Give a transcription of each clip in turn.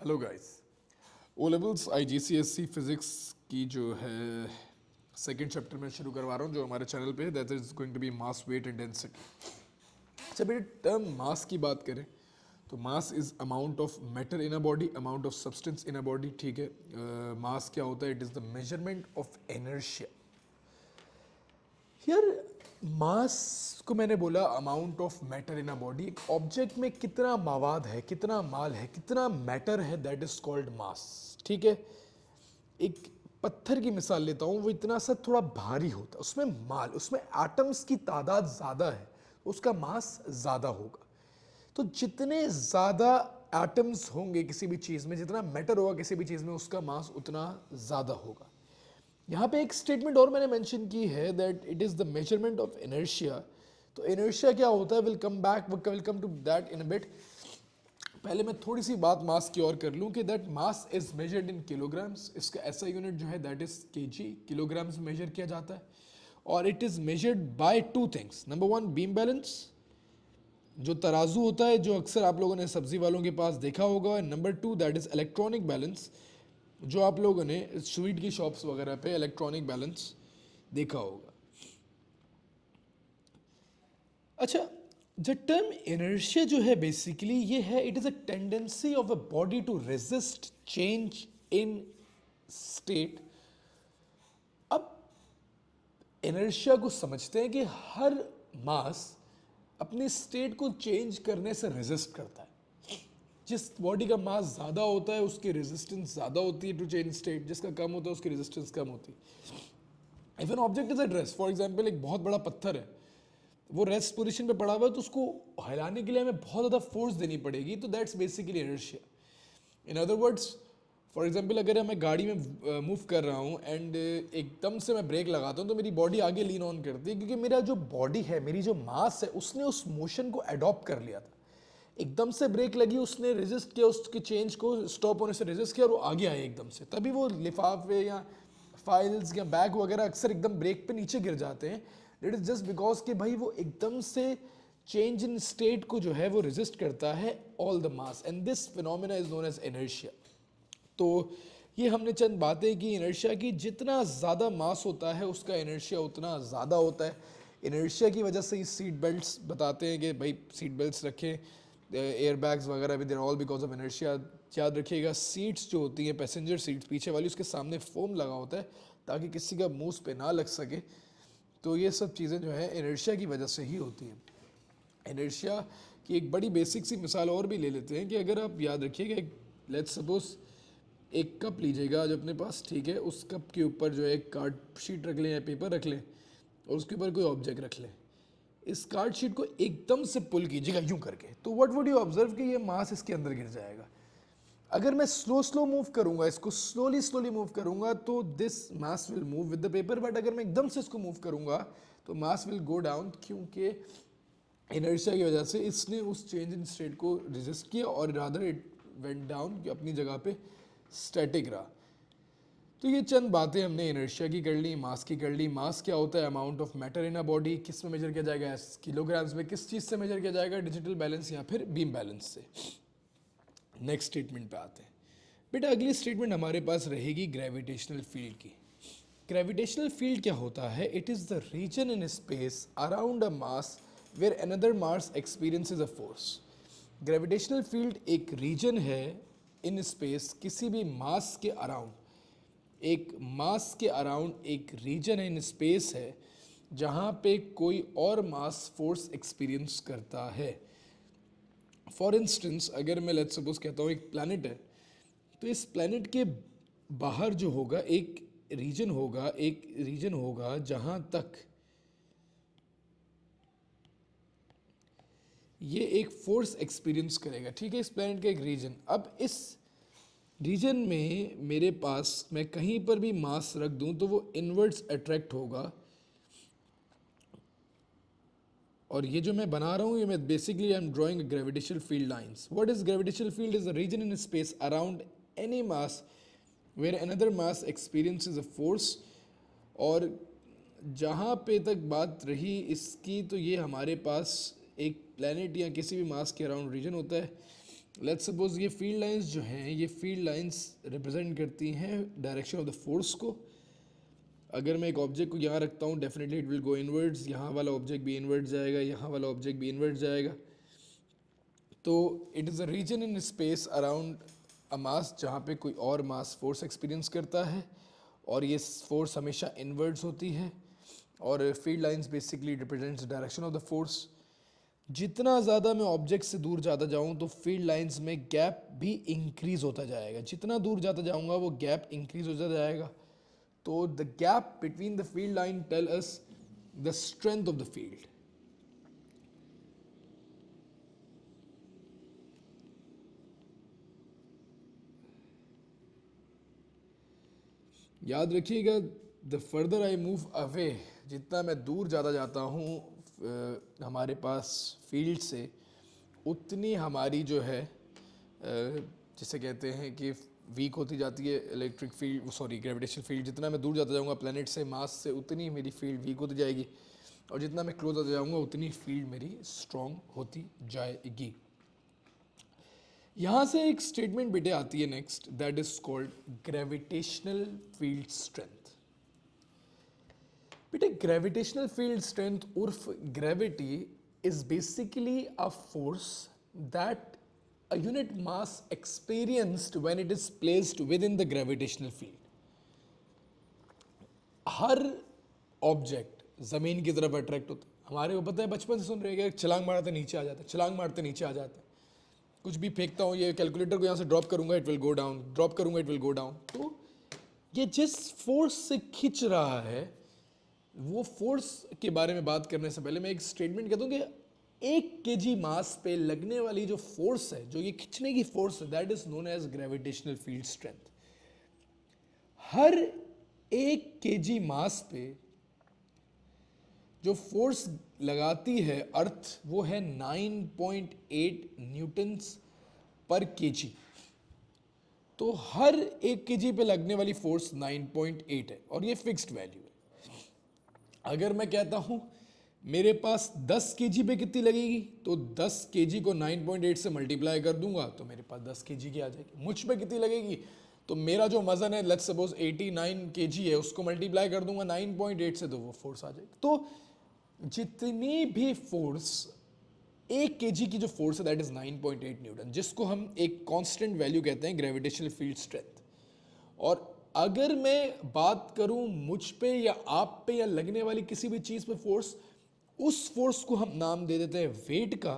Hello guys. O levels IGCSE physics की जो है सेकंड चैप्टर में शुरू करवा रहा हूँ जो हमारे चैनल पे है, that is going to be mass weight and density. अच्छा बेटे, टर्म मास की बात करें तो mass is amount of matter in a body, amount of substance in a body. ठीक है, मास क्या होता है? It is the measurement of inertia. यार, मास को मैंने बोला amount of matter in a body. एक ऑब्जेक्ट में कितना मवाद है, कितना माल है, कितना मैटर है, दैट इज कॉल्ड मास। ठीक है, एक पत्थर की मिसाल लेता हूँ, वो इतना सा थोड़ा भारी होता है, उसमें माल, उसमें एटम्स की तादाद ज़्यादा है, उसका मास ज़्यादा होगा। तो जितने ज़्यादा एटम्स होंगे किसी भी चीज़ में, जितना मैटर होगा किसी भी चीज़ में, उसका मास उतना ज़्यादा होगा। यहाँ पे एक स्टेटमेंट और मैंने मेंशन की है that it is the measurement of inertia. तो इनर्शिया क्या होता है? Will come to that in a bit. पहले मैं थोड़ी सी बात मास की और कर लूँ कि that mass is measured in kilograms. इसका ऐसा यूनिट जो है दैट इज केजी, किलोग्राम्स में मेजर किया जाता है। और it is measured by two things. Number one, beam balance, जो तराजू होता है, जो अक्सर आप लोगों ने सब्जी वालों के पास देखा होगा। Number two, that is electronic balance, जो आप लोगों ने स्वीट की शॉप्स वगैरह पे इलेक्ट्रॉनिक बैलेंस देखा होगा। अच्छा, द टर्म इनर्शिया जो है बेसिकली ये है, it is a tendency of a body to resist change in state. अब इनर्शिया को समझते हैं कि हर मास अपनी स्टेट को चेंज करने से रेजिस्ट करता है। जिस बॉडी का मास ज़्यादा होता है उसकी रेजिस्टेंस ज़्यादा होती है टू चेंज स्टेट, जिसका कम होता है उसकी रेजिस्टेंस कम होती है। If an object is at rest, for example एक बहुत बड़ा पत्थर है, वो रेस्ट पोजीशन पे पड़ा हुआ है, तो उसको हिलाने के लिए हमें बहुत ज़्यादा फोर्स देनी पड़ेगी। तो that's basically inertia. In other words, for example अगर मैं गाड़ी में मूव कर रहा हूँ एंड एकदम से मैं ब्रेक लगाता हूँ तो मेरी बॉडी आगे लीन ऑन करती है, क्योंकि मेरा जो बॉडी है, मेरी जो मास है, उसने उस मोशन को अडॉप्ट कर लिया था। एकदम से ब्रेक लगी, उसने रेजिस्ट किया, उसके चेंज को स्टॉप होने से रेजिस्ट किया और वो आगे आए एकदम से। तभी वो लिफाफे या फाइल्स या बैग वगैरह अक्सर एकदम ब्रेक पे नीचे गिर जाते हैं। इट इज़ जस्ट बिकॉज कि भाई वो एकदम से चेंज इन स्टेट को जो है वो रेजिस्ट करता है all the mass, and this phenomena is known as inertia. तो ये हमने चंद बातें की इनर्शिया की। जितना ज़्यादा मास होता है उसका इनर्शिया उतना ज़्यादा होता है। इनर्शिया की वजह से ही सीट बेल्ट्स बताते हैं कि भाई सीट बेल्ट्स रखें, एयर बैग्स वगैरह भी, देर ऑल बिकॉज ऑफ इनर्शिया। याद रखिएगा, सीट्स जो होती हैं, पैसेंजर सीट्स पीछे वाली, उसके सामने फोम लगा होता है ताकि किसी का मुंह पे ना लग सके। तो ये सब चीज़ें जो है इनर्शिया की वजह से ही होती हैं। इनर्शिया की एक बड़ी बेसिक सी मिसाल और भी ले लेते हैं कि अगर आप याद रखिएगा, लेट्स सपोज एक कप लीजिएगा आज अपने पास, ठीक है, उस कप के ऊपर जो है एक कार्ड शीट रख लें या पेपर रख लें और उसके ऊपर कोई ऑब्जेक्ट रख लें। इस कार्ड शीट को एकदम से पुल कीजिएगा यूं करके, तो व्हाट वुड यू ऑब्जर्व कि ये मास इसके अंदर गिर जाएगा। अगर मैं स्लो स्लो मूव करूंगा, इसको स्लोली स्लोली मूव करूंगा, तो this mass will move with the paper. But अगर मैं एकदम से इसको मूव करूंगा तो मास विल गो डाउन, क्योंकि इनर्शिया की वजह से इसने उस चेंज इन स्टेट को रेजिस्ट किया और रादर इट वेंट डाउन, कि अपनी जगह पे स्टैटिक रहा। तो ये चंद बातें हमने इनर्शिया की कर ली, मास की कर ली। मास क्या होता है? Amount of matter in a body. किस में मेजर किया जाएगा? किलोग्राम्स में। किस चीज़ से मेजर किया जाएगा? डिजिटल बैलेंस या फिर बीम बैलेंस से। नेक्स्ट स्टेटमेंट पे आते हैं। बेटा, अगली स्टेटमेंट हमारे पास रहेगी ग्रेविटेशनल फील्ड की। ग्रेविटेशनल फील्ड क्या होता है? It is the region in space around a mass where another mass experiences a force. Gravitational field एक रीजन है इन स्पेस, किसी भी मास के अराउंड, एक मास के अराउंड एक रीजन इन स्पेस है जहाँ पे कोई और मास फोर्स एक्सपीरियंस करता है। फॉर इंस्टेंस, अगर मैं लेट्स सपोज कहता हूँ एक प्लैनेट है, तो इस प्लैनेट के बाहर जो होगा एक रीजन होगा जहाँ तक ये एक फोर्स एक्सपीरियंस करेगा। ठीक है, इस प्लैनेट का एक रीजन। अब इस रीजन में मेरे पास, मैं कहीं पर भी मास रख दूं तो वो इनवर्ड्स अट्रैक्ट होगा। और ये जो मैं बना रहा हूँ, ये मैं basically I am drawing gravitational field lines. What is gravitational field? Is a region in space around any mass where another mass experiences a force. और जहाँ पे तक बात रही इसकी, तो ये हमारे पास एक प्लैनेट या किसी भी मास के अराउंड रीजन होता है। लेट्स सपोज ये फील्ड लाइंस जो हैं, ये फील्ड लाइंस रिप्रेजेंट करती हैं डायरेक्शन ऑफ द फोर्स को। अगर मैं एक ऑब्जेक्ट को यहाँ रखता हूँ, definitely it will go inwards, यहाँ वाला ऑब्जेक्ट भी इनवर्ड्स जाएगा, यहाँ वाला ऑब्जेक्ट भी इनवर्ड्स जाएगा। तो it is a region in space around a mass जहाँ पे कोई और मास फोर्स एक्सपीरियंस करता है, और ये फोर्स हमेशा इनवर्ड्स होती है। और field lines basically represents direction of the force. जितना ज़्यादा मैं ऑब्जेक्ट से दूर जाता जाऊँ तो फील्ड लाइंस में गैप भी इंक्रीज होता जाएगा, जितना दूर जाता जाऊँगा वो गैप इंक्रीज होता जाएगा। तो the gap between the field line tell us the strength of the field. याद रखिएगा, the further I move away, जितना मैं दूर ज़्यादा जाता हूँ हमारे पास फील्ड से, उतनी हमारी जो है जिसे कहते हैं कि वीक होती जाती है electric field, sorry gravitational field. जितना मैं दूर जाता जाऊँगा प्लैनेट से, मास से, उतनी मेरी फील्ड वीक होती जाएगी, और जितना मैं क्लोज आता जाऊँगा उतनी फील्ड मेरी स्ट्रॉन्ग होती जाएगी। यहाँ से एक स्टेटमेंट बेटे आती है next, that is called gravitational field strength. बेटे ग्रेविटेशनल फील्ड स्ट्रेंथ उर्फ gravity is basically a force that a unit mass experienced when it is placed within the gravitational field. Her object जमीन की तरफ attract होता है। हमारे को पता है, बचपन से सुन रहे हैं कि छलांग मारते नीचे आ जाता है, छलांग मारते नीचे आ जाता है। कुछ भी फेंकता हूँ, ये कैलकुलेटर को यहाँ से ड्रॉप करूँगा it will go down, drop करूँगा इट विल गो डाउन। तो ये जिस फोर्स से खींच रहा है, वो फोर्स के बारे में बात करने से पहले मैं एक स्टेटमेंट कहता हूँ कि 1 kg मास पे लगने वाली जो फोर्स है, जो ये खींचने की फोर्स है, that is known as gravitational field strength. हर 1 kg मास पे जो फोर्स लगाती है अर्थ, वो है 9.8 न्यूटन्स पर केजी। तो हर 1 kg पे लगने वाली फोर्स 9.8 है, और ये फिक्स्ड वैल्यू है। अगर मैं कहता हूं मेरे पास 10 kg पे कितनी लगेगी, तो 10 kg को 9.8 से मल्टीप्लाई कर दूंगा तो मेरे पास 10 kg की आ जाएगी। मुझ पे कितनी लगेगी, तो मेरा जो वजन है लेट्स सपोज 89 kg है, उसको मल्टीप्लाई कर दूंगा 9.8 से, तो वो फोर्स आ जाएगी। तो जितनी भी फोर्स 1 kg की जो फोर्स है दैट इज 9.8 न्यूटन, जिसको हम एक कांस्टेंट वैल्यू कहते हैं ग्रेविटेशनल फील्ड स्ट्रेंथ। और अगर मैं बात करूं मुझ पे या आप पे या लगने वाली किसी भी चीज पे फोर्स, उस फोर्स को हम नाम दे देते हैं वेट का।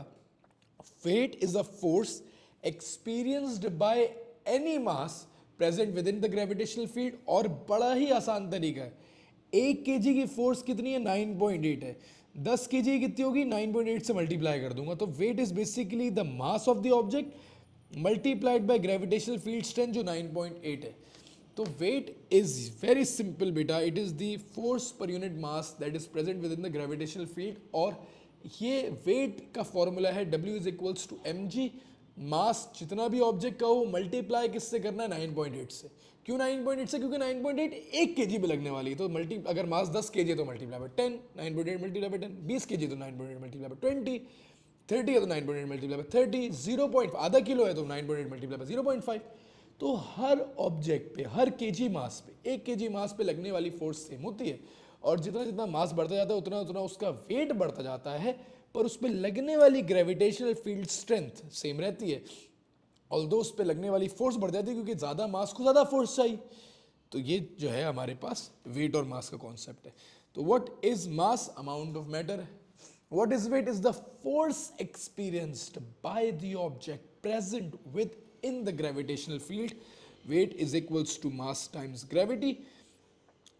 Weight is a force experienced by any mass present within the gravitational field. और बड़ा ही आसान तरीका है, 1 kg की फोर्स कितनी है, 9.8 है। 10 kg कितनी होगी, 9.8 से मल्टीप्लाई कर दूंगा। तो weight is basically the mass of the object multiplied by gravitational field strength जो 9.8 है। तो वेट इज वेरी सिंपल बेटा, it is the force per unit mass that is present within the gravitational field. और ये weight का formula है W is equals to mg। Mass जितना भी ऑब्जेक्ट का हो, मल्टीप्लाई किससे करना है, 9.8 से। क्यों 9.8 से, क्योंकि 9.8 1 kg पे लगने वाली है। तो अगर मास 10 kg है तो multiply by 10, 9.8 multiply by 10। 20 kg तो 9.8 मल्टीप्लाई बाय 20, 30 है तो 9.8 मल्टीप्लाई बाय 30, 0. आधा किलो है तो 9.8 मल्टीप्लाई बाय 0.5। तो हर ऑब्जेक्ट पे, हर kg मास पे, 1 kg मास पे लगने वाली फोर्स सेम होती है। और जितना जितना मास बढ़ता जाता है उतना उतना उसका वेट बढ़ता जाता है, पर उस पर लगने वाली ग्रेविटेशनल फील्ड स्ट्रेंथ सेम रहती है। ऑल्दो उस पर लगने वाली फोर्स बढ़ जाती है क्योंकि ज़्यादा मास को ज़्यादा फोर्स चाहिए। तो ये जो है हमारे पास वेट और मास का कॉन्सेप्ट है। तो what is mass, amount of matter है। What is weight, is the force experienced by the object present within the gravitational field. Weight is equals to mass times gravity.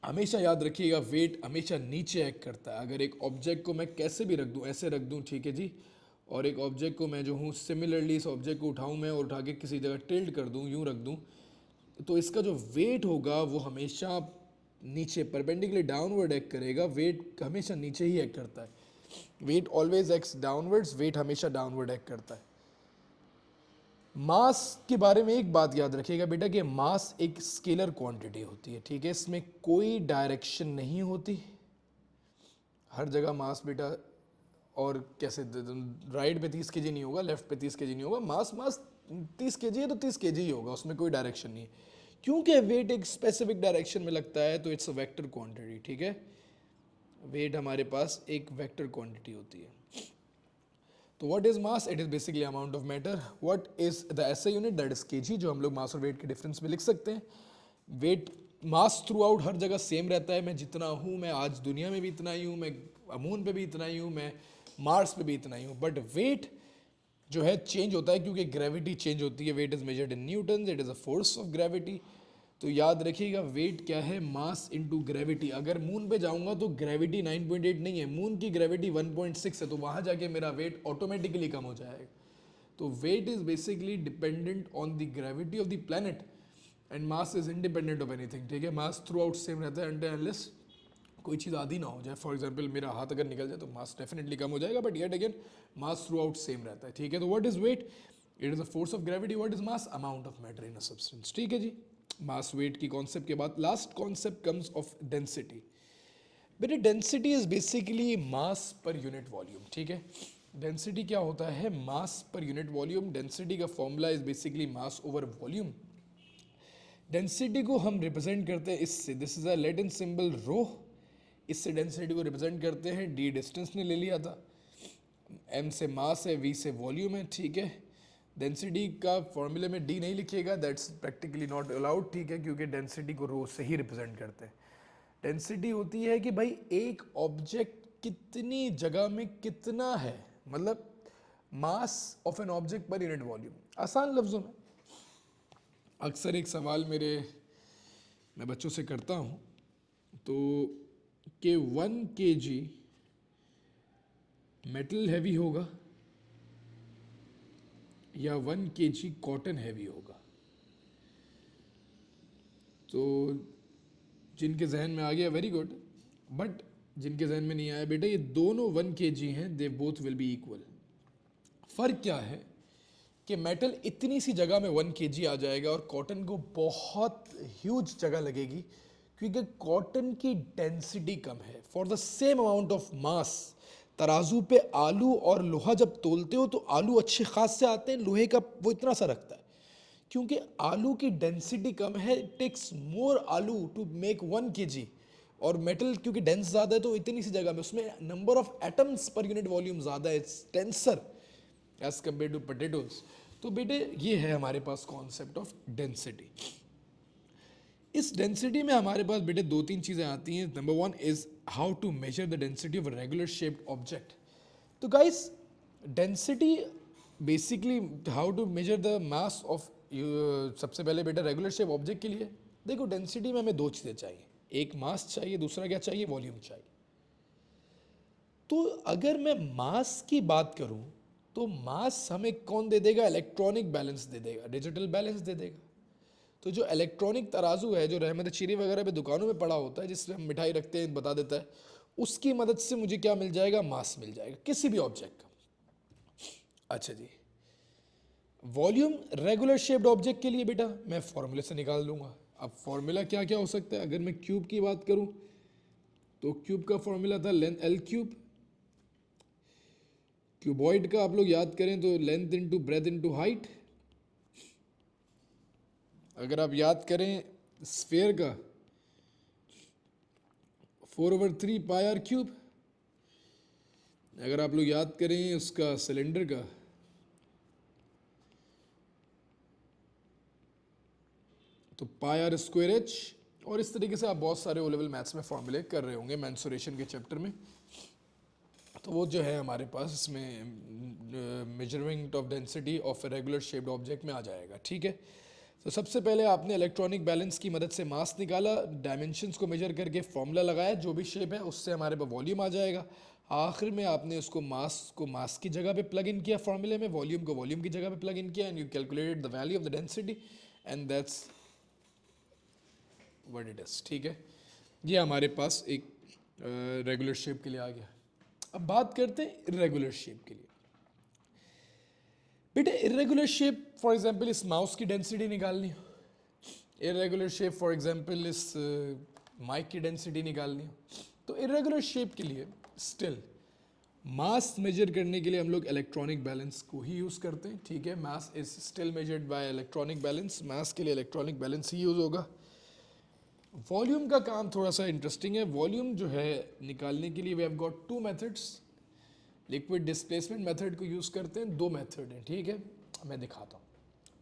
हमेशा याद रखिएगा, wait हमेशा नीचे act करता है। अगर एक ऑब्जेक्ट को मैं कैसे भी रख दूं, ऐसे रख दूं, ठीक है जी, और एक ऑब्जेक्ट को मैं जो हूँ सिमिलरली इस ऑब्जेक्ट को उठाऊं मैं और उठा के किसी जगह टिल्ट कर दूं, यूं रख दूं, तो इसका जो वेट होगा वो हमेशा नीचे परपेंडिकुलर डाउनवर्ड एक्ट करेगा। वेट हमेशा नीचे ही एक्ट करता है। Weight always acts downwards, weight हमेशा डाउनवर्ड एक्ट करता है। मास के बारे में एक बात याद रखिएगा बेटा कि मास एक स्केलर क्वांटिटी होती है, ठीक है। इसमें कोई डायरेक्शन नहीं होती, हर जगह मास बेटा। और कैसे राइट पे 30 kg नहीं होगा, लेफ्ट पे 30 kg नहीं होगा, मास मास 30 kg है तो 30 kg ही होगा, उसमें कोई डायरेक्शन नहीं है। क्योंकि वेट एक स्पेसिफिक डायरेक्शन में लगता है तो इट्स अ वेक्टर क्वांटिटी, ठीक है। वेट हमारे पास एक वेक्टर क्वांटिटी होती है। तो what is mass? It is basically amount of matter. What is the SI unit? That is KG, जो हम लोग मास और वेट के डिफरेंस में लिख सकते हैं। वेट मास थ्रू आउट हर जगह सेम रहता है, मैं जितना हूँ, मैं आज दुनिया में भी इतना ही हूँ, मैं मून पे भी इतना ही हूँ, मैं मार्स पे भी इतना ही हूँ। बट वेट जो है चेंज होता है क्योंकि ग्रेविटी चेंज होती है। Weight is measured in newton, it is a force of gravity. तो याद रखिएगा वेट क्या है? Mass into gravity. अगर मून पे जाऊंगा तो ग्रेविटी 9.8 नहीं है, मून की ग्रेविटी 1.6 है, तो वहां जाके मेरा वेट ऑटोमेटिकली कम हो जाएगा। तो weight is basically dependent on the gravity of the planet and mass is independent of anything, ठीक है। मास थ्रू आउट सेम रहता है अनटिल अनलेस कोई चीज़ आधी ना हो जाए। फॉर एग्जाम्पल मेरा हाथ अगर निकल जाए तो मास डेफिनेटली कम हो जाएगा, but yet again mass throughout same रहता है, ठीक है। तो what is weight? It is a force of gravity. What is mass? Amount of matter in a substance, ठीक है जी। मास वेट की कॉन्सेप्ट के बाद last concept comes of density. बेटे density is basically mass per unit volume, ठीक है। Density क्या होता है? Mass per unit volume. Density का formula is basically mass over volume. Density को हम रिप्रेजेंट करते हैं इससे, this is a Latin symbol rho. इससे डेंसिटी को रिप्रेजेंट करते हैं, डी डिस्टेंस ने ले लिया था, एम से मास है, वी से वॉल्यूम है, ठीक है। डेंसिटी का फॉर्मूले में डी नहीं लिखिएगा, दैट्स प्रैक्टिकली नॉट अलाउड, ठीक है, क्योंकि डेंसिटी को रो से ही रिप्रेजेंट करते हैं। डेंसिटी होती है कि भाई एक ऑब्जेक्ट कितनी जगह में कितना है, मतलब मास ऑफ एन ऑब्जेक्ट पर यूनिट वॉल्यूम। आसान लफ्जों में अक्सर एक सवाल मैं बच्चों से करता हूँ, तो कि 1 kg मेटल हैवी होगा या 1 kg कॉटन हैवी होगा। तो जिनके जहन में आ गया वेरी गुड, बट जिनके जहन में नहीं आया, बेटा ये दोनों 1 kg हैं, they both will be equal. फर्क क्या है कि मेटल इतनी सी जगह में 1 kg आ जाएगा और कॉटन को बहुत ह्यूज जगह लगेगी, क्योंकि कॉटन की डेंसिटी कम है। For the same amount of mass, तराजू पे आलू और लोहा जब तोलते हो तो आलू अच्छे खास से आते हैं, लोहे का वो इतना सा रखता है, क्योंकि आलू की डेंसिटी कम है। It takes more aloo to make 1 kg, और मेटल क्योंकि डेंस ज़्यादा है तो इतनी सी जगह में उसमें number of atoms per unit volume ज़्यादा है, it's denser as compare to potatoes. तो बेटे ये है हमारे पास कॉन्सेप्ट ऑफ डेंसिटी। इस डेंसिटी में हमारे पास बेटे दो तीन चीज़ें आती हैं। Number one is how to measure the density of regular shaped object. तो guys density basically how to measure the mass of, सबसे पहले बेटा रेगुलर शेप ऑब्जेक्ट के लिए देखो डेंसिटी में हमें दो चीज़ें चाहिए, एक मास चाहिए, दूसरा क्या चाहिए? वॉल्यूम चाहिए। तो अगर मैं मास की बात करूं तो मास हमें कौन दे देगा? इलेक्ट्रॉनिक बैलेंस दे देगा, डिजिटल बैलेंस दे देगा। तो जो इलेक्ट्रॉनिक तराजू है, जो रहमत चीनी वगैरह पे दुकानों में पड़ा होता है, जिसमें हम मिठाई रखते हैं, बता देता है, उसकी मदद से मुझे क्या मिल जाएगा? मास मिल जाएगा किसी भी ऑब्जेक्ट का। अच्छा जी, वॉल्यूम रेगुलर शेप्ड ऑब्जेक्ट के लिए बेटा मैं फॉर्मूले से निकाल लूंगा। अब फॉर्मूला क्या क्या हो सकता है? अगर मैं क्यूब की बात करूं तो क्यूब का फॉर्मूला था लेंथ एल क्यूब। क्यूबॉइड का आप लोग याद करें तो length into breadth into height. अगर आप याद करें स्फेयर का 4/3 पाई आर क्यूब। अगर आप लोग याद करें उसका सिलेंडर का तो पाई आर स्क्वायर एच। और इस तरीके से आप बहुत सारे ओ लेवल मैथ्स में फॉर्मूले कर रहे होंगे मेंसुरेशन के चैप्टर में। तो वो जो है हमारे पास इसमें measurement of density of a regular shaped object में आ जाएगा, ठीक है। तो सबसे पहले आपने इलेक्ट्रॉनिक बैलेंस की मदद से मास निकाला, डायमेंशंस को मेजर करके फॉर्मूला लगाया, जो भी शेप है उससे हमारे पास वॉल्यूम आ जाएगा। आखिर में आपने उसको मास की जगह पे प्लग इन किया फॉर्मूले में, वॉल्यूम को वॉल्यूम की जगह पे प्लग इन किया, and you calculated the value of the density, and that's what it is, ठीक है। ये हमारे पास एक रेगुलर शेप के लिए आ गया। अब बात करते हैं इरेगुलर शेप के लिए। बेटे इरेगुलर शेप फॉर एग्जांपल इस माउस की डेंसिटी निकालनी हो, इरेगुलर शेप फॉर एग्जांपल इस माइक की डेंसिटी निकालनी हो, तो इरेगुलर शेप के लिए स्टिल मास मेजर करने के लिए हम लोग इलेक्ट्रॉनिक बैलेंस को ही यूज़ करते हैं, ठीक है। Mass is still measured by electronic balance, mass के लिए इलेक्ट्रॉनिक बैलेंस ही यूज़ होगा। वॉल्यूम का काम थोड़ा सा इंटरेस्टिंग है। वॉल्यूम जो है निकालने के लिए we have got two methods. Liquid displacement method को यूज़ करते हैं, दो मेथड हैं, ठीक है। मैं दिखाता हूँ।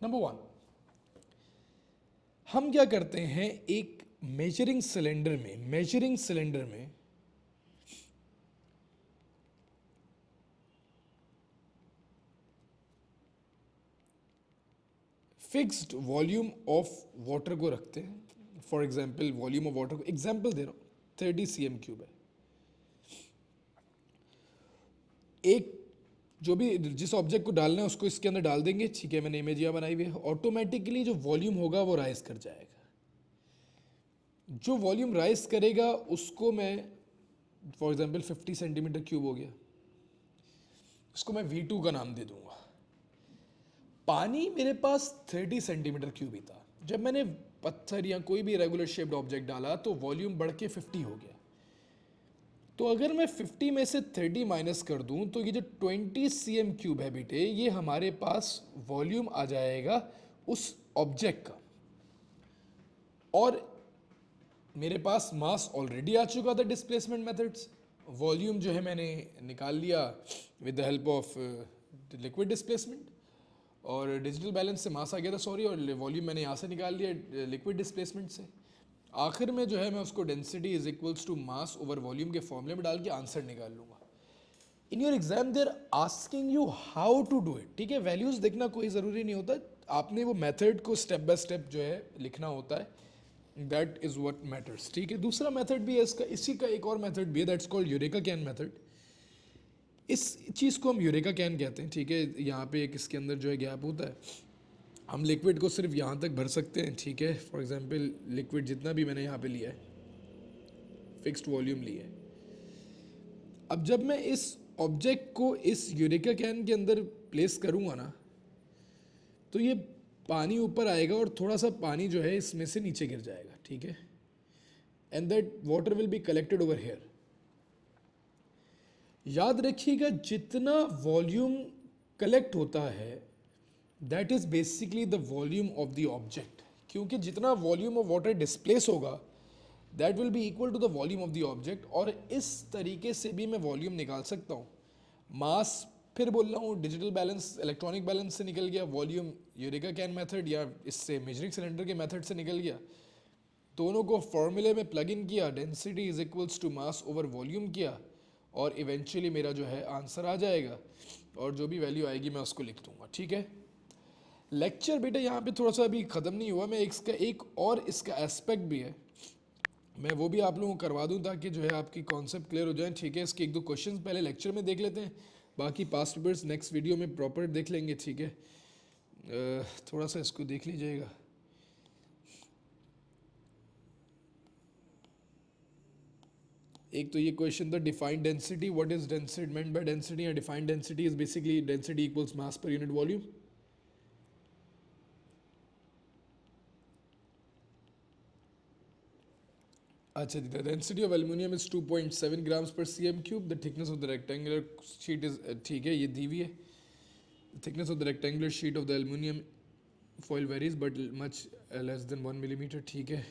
नंबर वन, हम क्या करते हैं, एक मेजरिंग सिलेंडर में फिक्स्ड वॉल्यूम ऑफ वाटर को रखते हैं। For example volume of water को एग्जाम्पल दे रहा हूँ, 30 cm³ है। एक जो भी जिस ऑब्जेक्ट को डालना है उसको इसके अंदर डाल देंगे, ठीक है। मैंने इमेज यहाँ बनाई हुई है। ऑटोमेटिकली जो वॉल्यूम होगा वो राइज कर जाएगा। जो वॉल्यूम राइज करेगा उसको मैं फॉर एग्जाम्पल 50 cm³ हो गया, इसको मैं V2 का नाम दे दूंगा। पानी मेरे पास 30 cm³ ही था। जब मैंने पत्थर या कोई भी रेगुलर शेप्ड ऑब्जेक्ट डाला तो वॉल्यूम बढ़ के 50 हो गया। तो अगर मैं 50 में से 30 माइनस कर दूं तो ये जो 20 cm³ है बेटे, ये हमारे पास वॉल्यूम आ जाएगा उस ऑब्जेक्ट का। और मेरे पास मास ऑलरेडी आ चुका था डिस्प्लेसमेंट मेथड्स। वॉल्यूम जो है मैंने निकाल लिया with the help of liquid displacement, और डिजिटल बैलेंस से मास आ गया था, सॉरी, और वॉल्यूम मैंने यहाँ से निकाल लिया लिक्विड डिस्प्लेसमेंट से। आखिर में जो है मैं उसको density is equals to mass over volume के फॉर्मूले में डाल के आंसर निकाल लूँगा। In your exam they're asking you how to do it, ठीक है। वैल्यूज़ देखना कोई ज़रूरी नहीं होता, आपने वो मेथड को स्टेप बाय स्टेप जो है लिखना होता है। दैट इज़ व्हाट मैटर्स, ठीक है। दूसरा मेथड भी है इसका, इसी का एक और मेथड भी है, that's called eureka can method. इस चीज़ को हम यूरेका कैन कहते हैं, ठीक है। यहाँ पे एक इसके अंदर जो है गैप होता है, हम लिक्विड को सिर्फ यहाँ तक भर सकते हैं, ठीक है। फॉर एग्जांपल लिक्विड जितना भी मैंने यहाँ पे लिया है, फिक्स्ड वॉल्यूम लिया है। अब जब मैं इस ऑब्जेक्ट को इस यूरेका कैन के अंदर प्लेस करूँगा ना, तो ये पानी ऊपर आएगा और थोड़ा सा पानी जो है इसमें से नीचे गिर जाएगा, ठीक है। And that water will be collected over here. याद रखिएगा, जितना वॉल्यूम कलेक्ट होता है that is basically the volume of the object, क्योंकि जितना वॉल्यूम ऑफ वाटर डिस्प्लेस होगा that will be equal to the volume of the object. और इस तरीके से भी मैं वॉल्यूम निकाल सकता हूँ। मास फिर बोल रहा हूँ डिजिटल बैलेंस इलेक्ट्रॉनिक बैलेंस से निकल गया, वॉल्यूम यूरेका कैन मेथड या इससे मेजरिंग सिलेंडर के मेथड से निकल गया। दोनों को फॉर्मूले में प्लग इन किया, density is equals to mass over volume किया, और इवेंचुअली मेरा जो है आंसर आ जाएगा, और जो भी वैल्यू आएगी मैं उसको लिख दूंगा, ठीक है। लेक्चर बेटा यहाँ पे थोड़ा सा अभी ख़त्म नहीं हुआ, मैं इसका एक और इसका एस्पेक्ट भी है, मैं वो भी आप लोगों को करवा दूँ ताकि जो है आपकी कॉन्सेप्ट क्लियर हो जाए, ठीक है। इसके एक दो क्वेश्चन पहले लेक्चर में देख लेते हैं, बाकी पास्ट पेपर्स नेक्स्ट वीडियो में प्रॉपर देख लेंगे, ठीक है। थोड़ा सा इसको देख लीजिएगा। एक तो ये क्वेश्चन था defined density, what is density meant by density, या defined density is basically density equals mass per unit volume. अच्छा, the density of aluminium is 2.7 grams per cm³. The thickness of the rectangular sheet is ठीक है, ये दी हुई है। The thickness of the rectangular sheet of the aluminium foil varies but much less than 1 millimeter, ठीक है।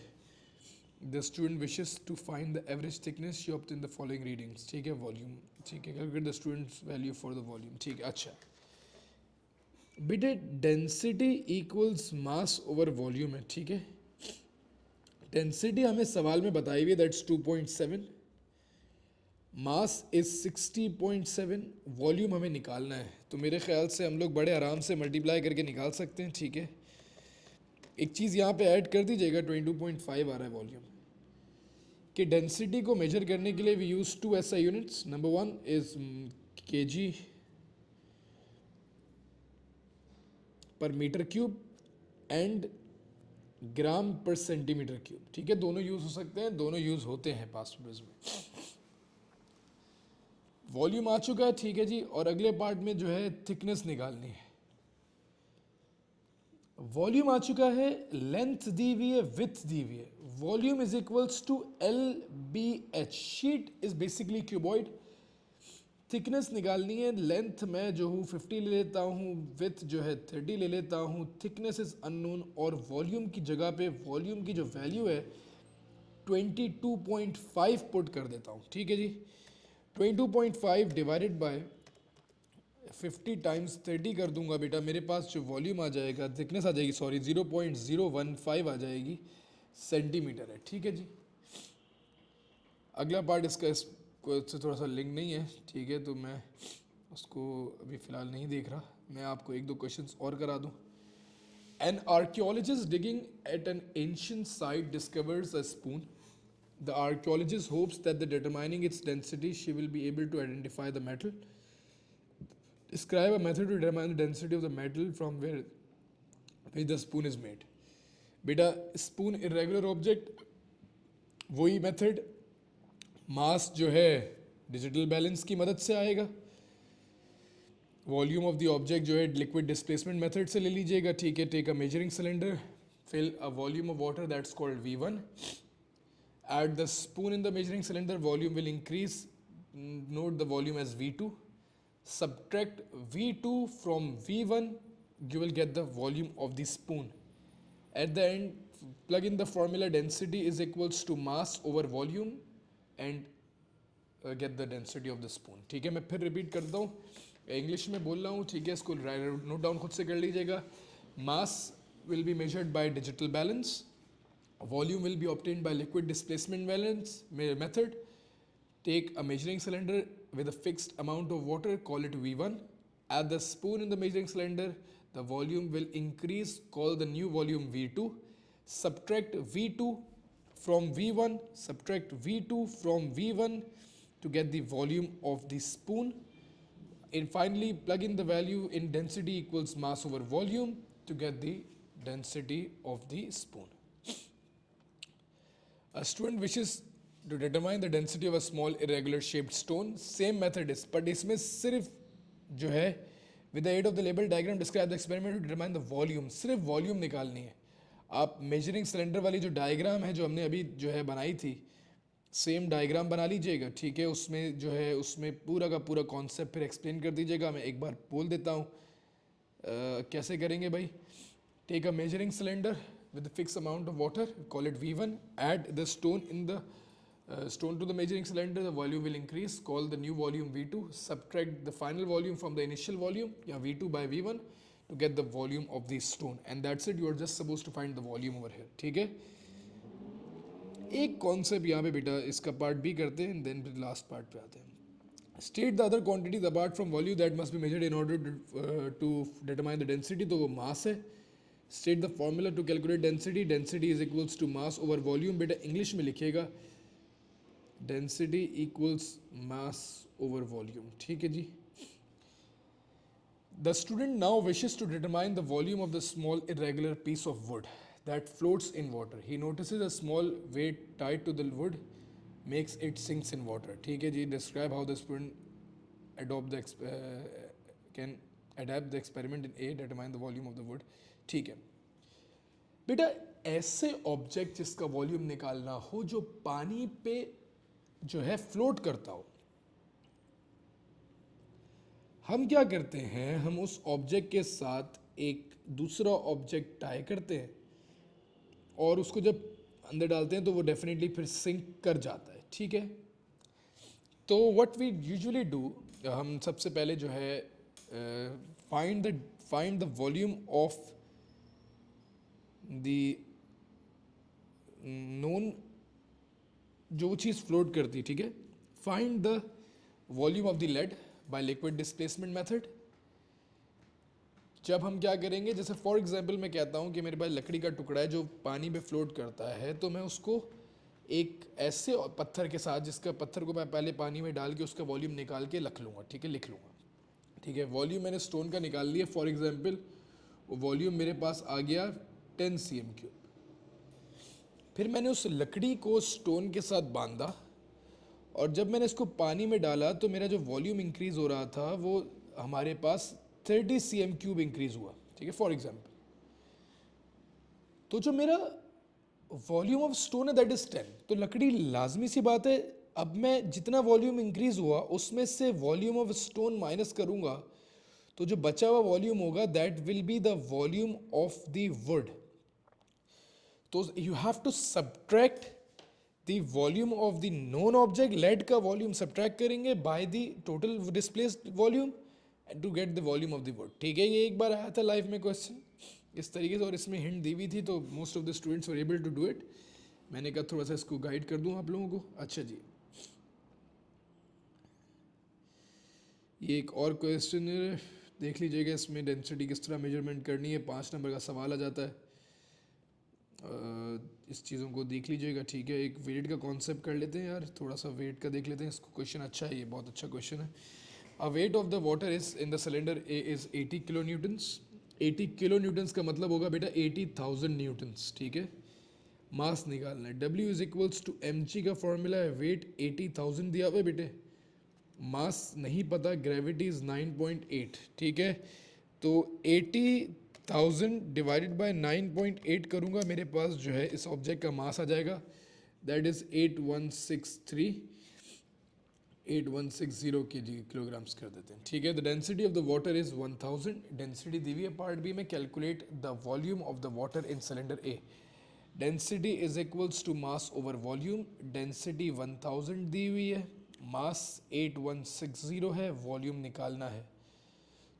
The student wishes to find the average thickness, she obtain the following readings, ठीक है। Volume, ठीक है, calculate the student's value for the volume, ठीक है। अच्छा बेटे, डेंसिटी इक्वल्स मास ओवर वॉल्यूम है, ठीक है। डेंसिटी हमें सवाल में बताई हुई है, दैट्स 2.7, मास इज 60.7, वॉल्यूम हमें निकालना है। तो मेरे ख्याल से हम लोग बड़े आराम से मल्टीप्लाई करके निकाल सकते हैं, ठीक है। एक चीज़ यहाँ पे ऐड कर दीजिएगा, 22.5 आ रहा है वॉल्यूम। कि डेंसिटी को मेजर करने के लिए वी यूज़ टू ऐसा units. Number one is KG पर मीटर क्यूब एंड ग्राम पर सेंटीमीटर क्यूब, ठीक है। दोनों यूज़ हो सकते हैं, दोनों यूज़ होते हैं पास्ट पेपर्स में। वॉल्यूम आ चुका है, ठीक है जी। और अगले पार्ट में जो है थिकनेस निकालनी है। वॉल्यूम आ चुका है, लेंथ दी हुई है, विड्थ दी हुई है। Volume is equals to LBH। Sheet is basically cuboid, thickness निकालनी है, लेंथ मैं जो हूँ 50 ले लेता हूँ, विथ जो है 30 ले लेता हूँ, थिकनेस इज अननोन, और वॉल्यूम की जगह पे वॉल्यूम की जो वैल्यू है 22.5 पुट कर देता हूँ, ठीक है जी। 22.5 डिवाइडेड बाय 50 टाइम्स 30 कर दूंगा बेटा, मेरे पास जो वॉल्यूम आ जाएगा, थिकनेस आ जाएगी, सॉरी 0.015 आ जाएगी सेंटीमीटर है, ठीक है जी। अगला पार्ट इसका इससे थोड़ा सा लिंक नहीं है, ठीक है, तो मैं उसको अभी फ़िलहाल नहीं देख रहा, मैं आपको एक दो क्वेश्चंस और करा दूं। An archaeologist digging at an ancient site discovers a spoon. The archaeologist hopes that by determining its density, she will be able to identify the metal. Describe a method to determine the density of the metal from which the spoon is made. बेटा spoon irregular object, वही method, मास जो है digital balance की मदद से आएगा, volume of the object जो है लिक्विड डिस्प्लेसमेंट मेथड से ले लीजिएगा, ठीक है। Take a measuring cylinder, fill a volume of water that's called V1, add the spoon in the measuring cylinder, volume will increase, note the volume as V2, subtract V2 from V1, you will get the volume of the spoon. At the end, plug in the formula, density is equals to mass over volume, and get the density of the spoon, ठीक है। मैं फिर repeat करता हूँ, English में बोल रहा हूँ, ठीक है, इसको नोट डाउन खुद से कर लीजिएगा। Mass will be measured by digital balance, volume will be obtained by liquid displacement balance method. Take a measuring cylinder with a fixed amount of water, call it V1, add the spoon in the measuring cylinder, the volume will increase, call the new volume V2, subtract V2 from V1, subtract V2 from V1 to get the volume of the spoon, and finally plug in the value in density equals mass over volume to get the density of the spoon. A student wishes to determine the density of a small irregular shaped stone. Same method is, but इसमें सिर्फ जो है with the aid of the label diagram describe the experiment to determine the volume, सिर्फ volume निकालनी है। आप measuring cylinder वाली जो डायग्राम है जो हमने अभी जो है बनाई थी, सेम डायग्राम बना लीजिएगा, ठीक है। उसमें जो है उसमें पूरा का पूरा कॉन्सेप्ट फिर एक्सप्लेन कर दीजिएगा, मैं एक बार बोल देता हूँ कैसे करेंगे भाई। Take a measuring cylinder with a fixed amount of water, call it V1, add the stone in the stone to the measuring cylinder, the volume will increase, call the new volume V2, subtract the final volume from the initial volume, yeah, V2 by V1 to get the volume of the stone, and that's it, you are just supposed to find the volume over here, ठीक है। एक concept यहाँ पे बेटा इसका part भी करते हैं, देन फिर लास्ट पार्ट पे आते हैं। State the other quantities apart from volume that must be measured in order to determine the density, तो वो मास है। State the formula to calculate density, density is equals to mass over volume, बेटा English में लिखिएगा density equals mass over volume, ठीक है जी। The student now wishes to determine the volume of the small irregular piece of wood that floats in water. He notices a small weight tied to the wood makes it sinks in water, ठीक है जी। Describe how the student can adapt the experiment in A, determine the volume of the wood, ठीक है बेटा। ऐसे object जिसका volume निकालना हो जो पानी पे जो है फ्लोट करता हो, हम क्या करते हैं, हम उस ऑब्जेक्ट के साथ एक दूसरा ऑब्जेक्ट टाई करते हैं और उसको जब अंदर डालते हैं तो वो डेफिनेटली फिर सिंक कर जाता है, ठीक है। तो व्हाट वी यूजुअली डू, हम सबसे पहले जो है find the volume of the known, जो चीज़ फ्लोट करती है, ठीक है। Find the volume of the led by liquid displacement method. जब हम क्या करेंगे, जैसे फॉर एग्जांपल मैं कहता हूँ कि मेरे पास लकड़ी का टुकड़ा है जो पानी में फ्लोट करता है, तो मैं उसको एक ऐसे पत्थर के साथ, जिसका पत्थर को मैं पहले पानी में डाल के उसका वॉल्यूम निकाल के रख लूँगा, ठीक है, लिख लूँगा, ठीक है। वॉल्यूम मैंने स्टोन का निकाल लिया, फॉर एग्जाम्पल वो वॉल्यूम मेरे पास आ गया 10 cm3। फिर मैंने उस लकड़ी को स्टोन के साथ बांधा और जब मैंने इसको पानी में डाला तो मेरा जो वॉल्यूम इंक्रीज हो रहा था वो हमारे पास 30 cm3 इंक्रीज हुआ, ठीक है, फॉर एग्जाम्पल। तो जो मेरा वॉल्यूम ऑफ स्टोन है दैट इज 10, तो लकड़ी लाजमी सी बात है अब मैं जितना वॉल्यूम इंक्रीज हुआ उसमें से वॉल्यूम ऑफ स्टोन माइनस करूंगा, तो जो बचा हुआ वॉल्यूम होगा that will be the volume of the wood. तो you have to subtract the volume of the known object, lead का वॉल्यूम सब्ट्रैक्ट करेंगे by the total displaced volume to get the volume of the wood. ठीक है, ये एक बार आया था life में क्वेश्चन इस तरीके से, और इसमें हिंट दी हुई थी, तो most of the students were able to do it. मैंने कहा थोड़ा सा इसको गाइड कर दूं आप लोगों को. अच्छा जी, ये एक और क्वेश्चन है, देख लीजिएगा. इसमें डेंसिटी किस तरह मेजरमेंट करनी है, 5 नंबर का सवाल आ जाता है. इस चीज़ों को देख लीजिएगा. ठीक है, एक वेट का कॉन्सेप्ट कर लेते हैं यार, थोड़ा सा वेट का देख लेते हैं. इसको क्वेश्चन अच्छा है, ये बहुत अच्छा क्वेश्चन है. A weight of the water is in the cylinder A is 80 kilo newtons. 80 kilo newtons का मतलब होगा बेटा 80,000 न्यूटन्स. ठीक है, मास निकालना है. W is equals to M G का फॉर्मूला है, वेट 80,000 दिया हुआ है बेटे, मास नहीं पता, ग्रेविटी इज 9.8. ठीक है, तो 80,000 डिवाइडेड बाय 9.8 करूँगा, मेरे पास जो है इस ऑब्जेक्ट का मास आ जाएगा, दैट इज़ 8160 के जी किलोग्राम्स कर देते हैं. ठीक है, the density of the water is 1000. Density दी हुई है पार्ट बी में, calculate the volume of the water in cylinder A. Density is equals to mass over volume. Density 1000 दी हुई है, मास 8160 है, वॉल्यूम निकालना है.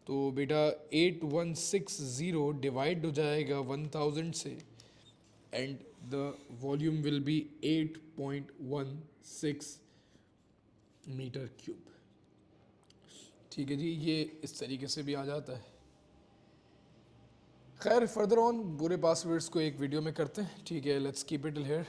तो बेटा 8160 डिवाइड हो जाएगा 1000 से, and the volume will be 8.16 metre cube. ठीक है जी, ये इस तरीके से भी आ जाता है. खैर फर्दर ऑन पूरे पासवर्ड्स को एक वीडियो में करते हैं. ठीक है, लेट्स कीप इट हियर.